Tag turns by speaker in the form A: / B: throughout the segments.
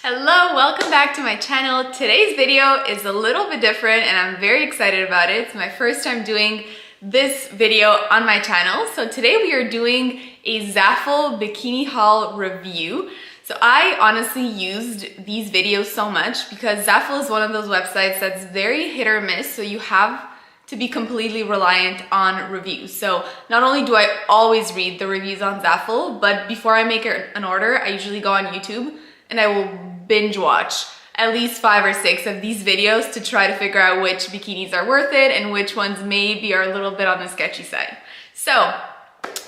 A: Hello, welcome back to my channel. Today's video is a little bit different and I'm very excited about it. It's my first time doing this video on my channel. So today we are doing a Zaful bikini haul review. So I honestly used these videos so much because Zaful is one of those websites that's very hit or miss. So you have to be completely reliant on reviews. So not only do I always read the reviews on Zaful, but before I make an order, I usually go on YouTube and I will binge watch at least 5 or 6 of these videos to try to figure out which bikinis are worth it and which ones maybe are a little bit on the sketchy side. So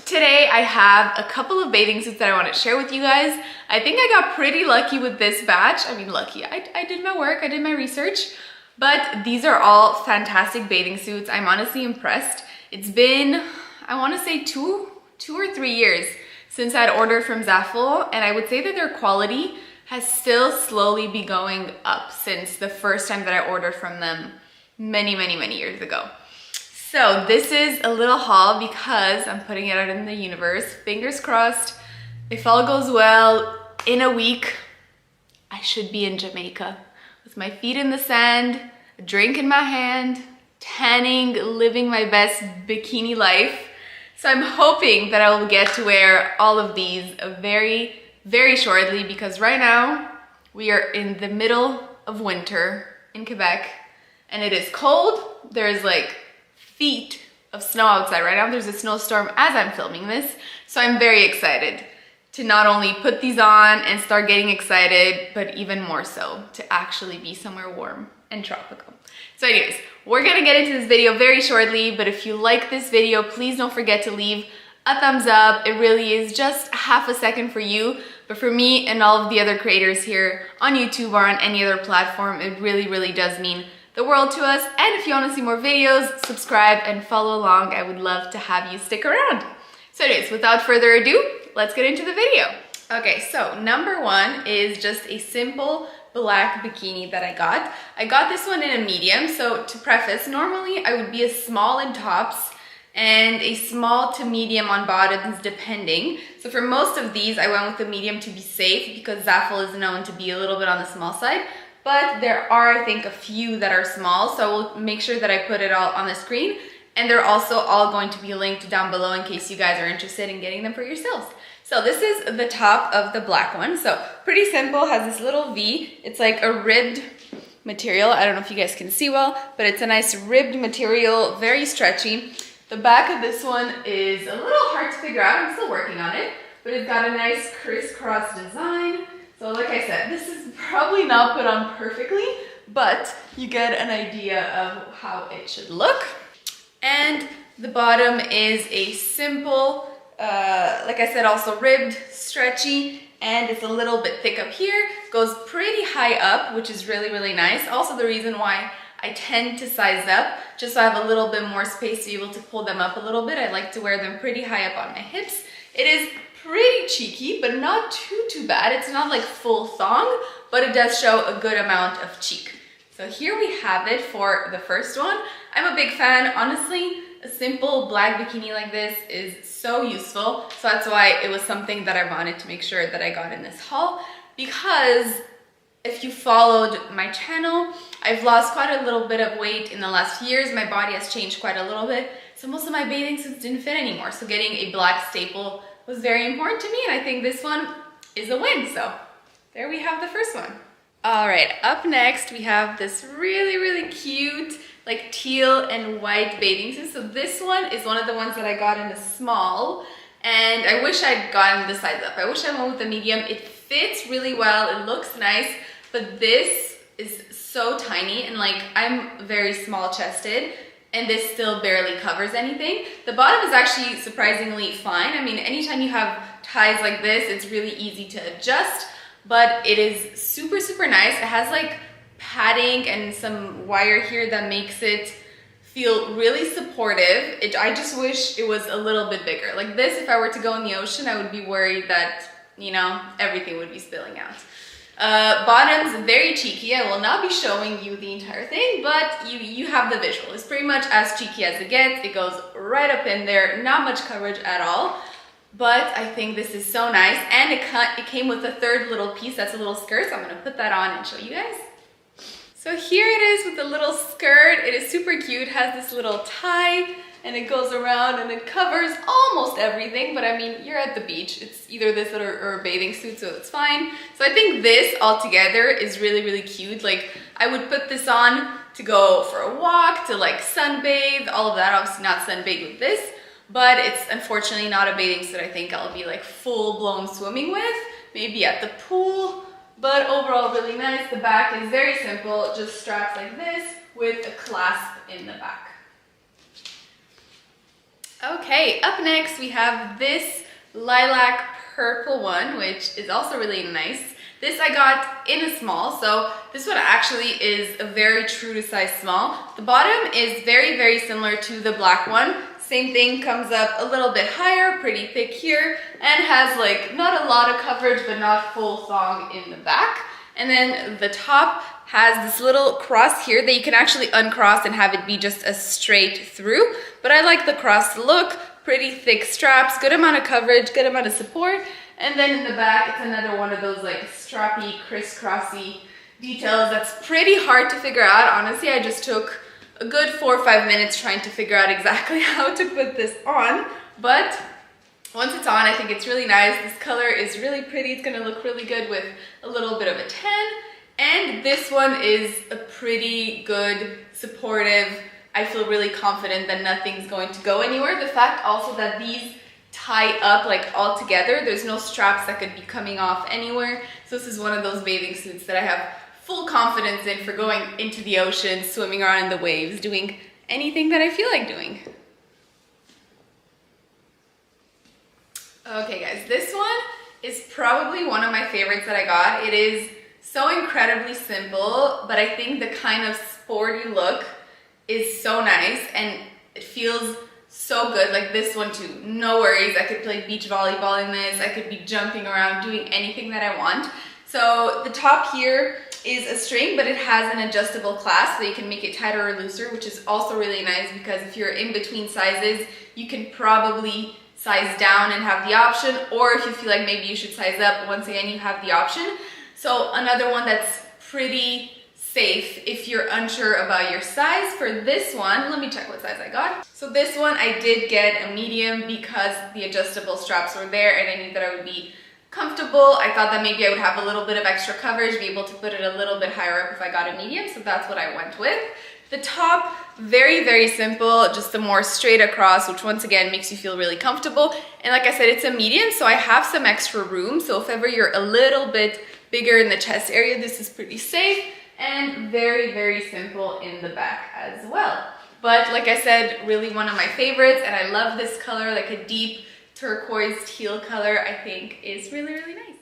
A: today I have a couple of bathing suits that I want to share with you guys. I think I got pretty lucky with this batch. I mean, lucky, I did my work, I did my research, but these are all fantastic bathing suits. I'm honestly impressed. It's been, I want to say two or 3 years since I'd ordered from Zaful, and I would say that their quality has still slowly been going up since the first time that I ordered from them many years ago. So this is a little haul because I'm putting it out in the universe. Fingers crossed, if all goes well, in a week, I should be in Jamaica with my feet in the sand, a drink in my hand, tanning, living my best bikini life. So I'm hoping that I will get to wear all of these very shortly because right now we are in the middle of winter in Quebec and it is cold. There's like feet of snow outside right now. There's a snowstorm as I'm filming this. So I'm very excited to not only put these on and start getting excited, but even more so to actually be somewhere warm and tropical. So anyways, we're gonna get into this video very shortly, but if you like this video, please don't forget to leave a thumbs up. It really is just half a second for you, but for me and all of the other creators here on YouTube or on any other platform, it really does mean the world to us. And if you want to see more videos, subscribe and follow along. I would love to have you stick around. So anyways, without further ado, let's get into the video. Okay, so number one is just a simple black bikini that I got. I got this one in a medium. So to preface, normally I would be a small in tops and a small to medium on bottoms depending. So for most of these, I went with the medium to be safe because Zaful is known to be a little bit on the small side, but there are, I think, a few that are small. So we'll make sure that I put it all on the screen, and they're also all going to be linked down below in case you guys are interested in getting them for yourselves. So this is the top of the black one. So pretty simple, has this little V. It's like a ribbed material. I don't know if you guys can see well, but it's a nice ribbed material, very stretchy. The back of this one is a little hard to figure out. I'm still working on it, but it's got a nice crisscross design. So like I said, this is probably not put on perfectly, but you get an idea of how it should look. And the bottom is a simple, like I said, also ribbed, stretchy, and it's a little bit thick up here. Goes pretty high up, which is really nice. Also the reason why I tend to size up, just so I have a little bit more space to be able to pull them up a little bit. I like to wear them pretty high up on my hips. It is pretty cheeky, but not too bad. It's not like full thong, but it does show a good amount of cheek. So here we have it for the first one. I'm a big fan. Honestly, a simple black bikini like this is so useful. So that's why it was something that I wanted to make sure that I got in this haul, because if you followed my channel, I've lost quite a little bit of weight in the last few years. My body has changed quite a little bit. So most of my bathing suits didn't fit anymore. So getting a black staple was very important to me. And I think this one is a win. So there we have the first one. All right, up next, we have this really cute, like teal and white bathing suit. So this one is one of the ones that I got in a small, and I wish I'd gotten the size up. I wish I went with the medium. It fits really well. It looks nice, but this is so tiny, and like I'm very small chested and this still barely covers anything. The bottom is actually surprisingly fine. I mean, anytime you have ties like this, it's really easy to adjust, but it is super nice. It has like padding and some wire here that makes it feel really supportive. I just wish it was a little bit bigger. Like this, if I were to go in the ocean, I would be worried that, you know, everything would be spilling out. Bottoms, very cheeky. I will not be showing you the entire thing, but you have the visual. It's pretty much as cheeky as it gets. It goes right up in there, not much coverage at all. but I think this is so nice. And it came with a third little piece that's a little skirt, so I'm gonna put that on and show you guys. So here it is with the little skirt. It is super cute, has this little tie, and it goes around and it covers almost everything, but I mean, you're at the beach. It's either this or a bathing suit, so it's fine. So I think this all together is really, really cute. Like, I would put this on to go for a walk, to like sunbathe, all of that. Obviously not sunbathe with this, but it's unfortunately not a bathing suit I think I'll be like full-blown swimming with, maybe at the pool, but overall really nice. The back is very simple, just straps like this with a clasp in the back. Okay, up next we have this lilac purple one, which is also really nice. This I got in a small, so this one actually is a very true to size small. The bottom is very, very similar to the black one. Same thing, comes up a little bit higher, pretty thick here, and has like not a lot of coverage, but not full thong in the back. And then the top has this little cross here that you can actually uncross and have it be just a straight through. But I like the cross look, pretty thick straps, good amount of coverage, good amount of support. And then in the back, it's another one of those like strappy, crisscrossy details that's pretty hard to figure out. Honestly, I just took a good 4 or 5 minutes trying to figure out exactly how to put this on. But once it's on, I think it's really nice. This color is really pretty. It's gonna look really good with a little bit of a tan. And this one is a pretty good, supportive, I feel really confident that nothing's going to go anywhere. The fact also that these tie up like all together, there's no straps that could be coming off anywhere. So this is one of those bathing suits that I have full confidence in for going into the ocean, swimming around in the waves, doing anything that I feel like doing. Okay guys, this one is probably one of my favorites that I got. It is so incredibly simple, but I think the kind of sporty look is so nice and it feels so good. Like this one too, no worries. I could play beach volleyball in this. I could be jumping around, doing anything that I want. So the top here is a string, but it has an adjustable clasp so you can make it tighter or looser, which is also really nice because if you're in between sizes, you can probably size down and have the option, or if you feel like maybe you should size up, once again, you have the option. So another one that's pretty safe if you're unsure about your size. For this one, let me check what size I got. So this one I did get a medium because the adjustable straps were there and I knew that I would be comfortable. I thought that maybe I would have a little bit of extra coverage, be able to put it a little bit higher up if I got a medium, so that's what I went with. The top, very, very simple, just a more straight across, which once again makes you feel really comfortable. And like I said, it's a medium, so I have some extra room. So if ever you're a little bit bigger in the chest area, this is pretty safe and very, very simple in the back as well. But like I said, really one of my favorites, and I love this color, like a deep turquoise teal color, I think is really, really nice.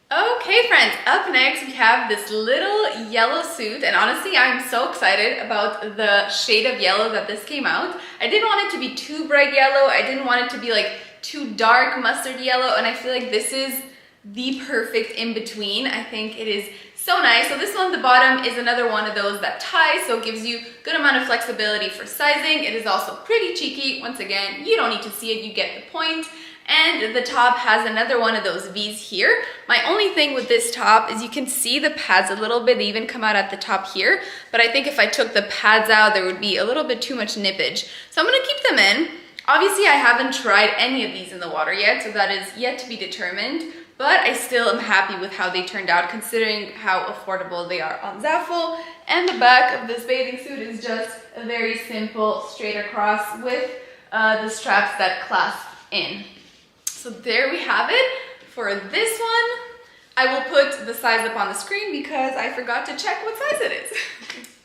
A: Okay friends, up next we have this little yellow suit, and honestly I'm so excited about the shade of yellow that this came out. I didn't want it to be too bright yellow, I didn't want it to be like too dark mustard yellow, and I feel like this is the perfect in between. I think it is so nice. So this one, the bottom is another one of those that ties, so it gives you good amount of flexibility for sizing. It is also pretty cheeky. Once again, you don't need to see it, you get the point. And the top has another one of those V's here. My only thing with this top is you can see the pads a little bit. They even come out at the top here. But I think if I took the pads out, there would be a little bit too much nippage. So I'm gonna keep them in. Obviously, I haven't tried any of these in the water yet, so that is yet to be determined. But I still am happy with how they turned out considering how affordable they are on Zaful. And the back of this bathing suit is just a very simple straight across with the straps that clasp in. So there we have it for this one. I will put the size up on the screen because I forgot to check what size it is.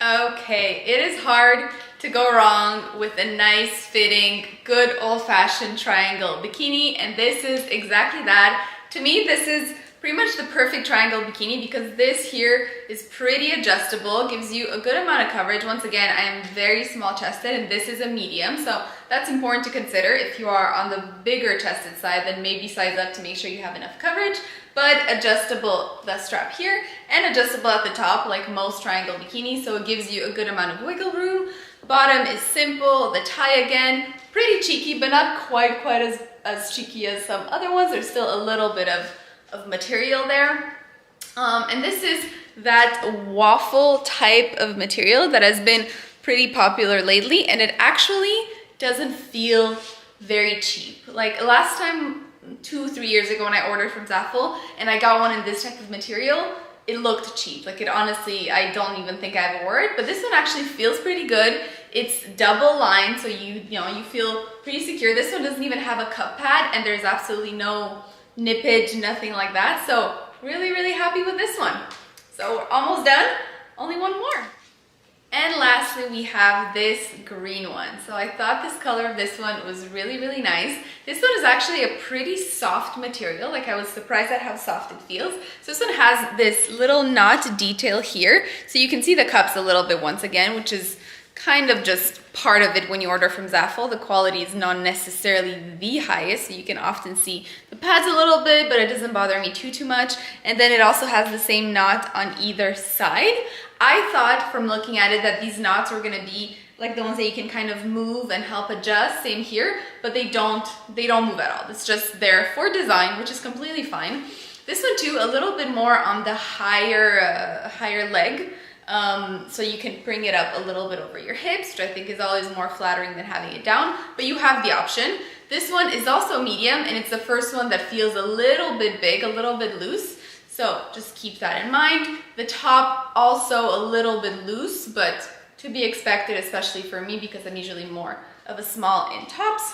A: Okay, it is hard to go wrong with a nice fitting, good old-fashioned triangle bikini, and this is exactly that. To me, this is pretty much the perfect triangle bikini because this here is pretty adjustable, gives you a good amount of coverage. Once again, I am very small chested and this is a medium, so that's important to consider. If you are on the bigger chested side, then maybe size up to make sure you have enough coverage, but adjustable, the strap here, and adjustable at the top like most triangle bikinis, so it gives you a good amount of wiggle room. Bottom is simple, the tie again, pretty cheeky, but not quite as as cheeky as some other ones. There's still a little bit of material there. And this is that waffle type of material that has been pretty popular lately, and it actually doesn't feel very cheap. Like last time, 2-3 years ago, when I ordered from Zaful and I got one in this type of material, it looked cheap. Like it honestly, I don't even think I ever wore it, but this one actually feels pretty good. It's double lined, so you feel pretty secure. This one doesn't even have a cup pad, and there's absolutely no nippage, nothing like that. So really, really happy with this one. So we're almost done, only one more. And lastly, we have this green one. So I thought this color of this one was really, really nice. This one is actually a pretty soft material. Like I was surprised at how soft it feels. So this one has this little knot detail here. So you can see the cups a little bit once again, which is kind of just part of it when you order from Zaful. The quality is not necessarily the highest, so you can often see the pads a little bit, but it doesn't bother me too much. And then it also has the same knot on either side. I thought from looking at it that these knots were gonna be like the ones that you can kind of move and help adjust, same here, but they don't move at all. It's just there for design, which is completely fine. This one too, a little bit more on the higher leg. So you can bring it up a little bit over your hips, which I think is always more flattering than having it down, but you have the option. This one is also medium, and it's the first one that feels a little bit big, a little bit loose. So just keep that in mind. The top also a little bit loose, but to be expected, especially for me, because I'm usually more of a small in tops.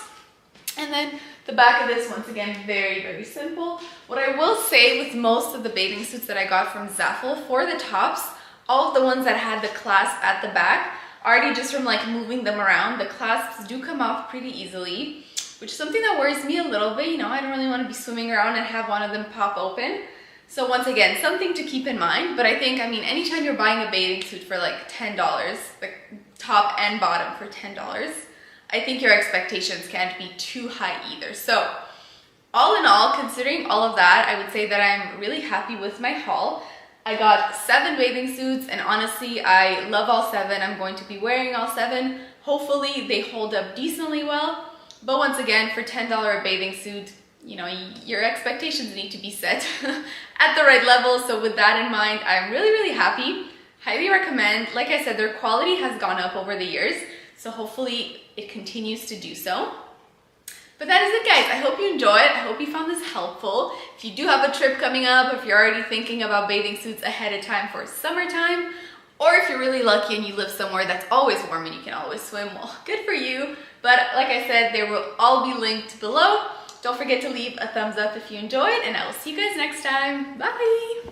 A: And then the back of this, once again, very, very simple. What I will say with most of the bathing suits that I got from Zaful, for the tops, all of the ones that had the clasp at the back, already just from like moving them around, the clasps do come off pretty easily, which is something that worries me a little bit. You know, I don't really want to be swimming around and have one of them pop open. So once again, something to keep in mind. But I think, I mean, anytime you're buying a bathing suit for like $10, like top and bottom for $10, I think your expectations can't be too high either. So all in all, considering all of that, I would say that I'm really happy with my haul. I got 7 bathing suits, and honestly, I love all 7. I'm going to be wearing all 7. Hopefully they hold up decently well. But once again, for $10 a bathing suit, you know, your expectations need to be set at the right level. So with that in mind, I'm really, really happy. Highly recommend. Like I said, their quality has gone up over the years, so hopefully it continues to do so. But that is it, guys. I hope you enjoyed. I hope you found this helpful. If you do have a trip coming up, if you're already thinking about bathing suits ahead of time for summertime, or if you're really lucky and you live somewhere that's always warm and you can always swim, well, good for you. But like I said, they will all be linked below. Don't forget to leave a thumbs up if you enjoyed, and I will see you guys next time. Bye!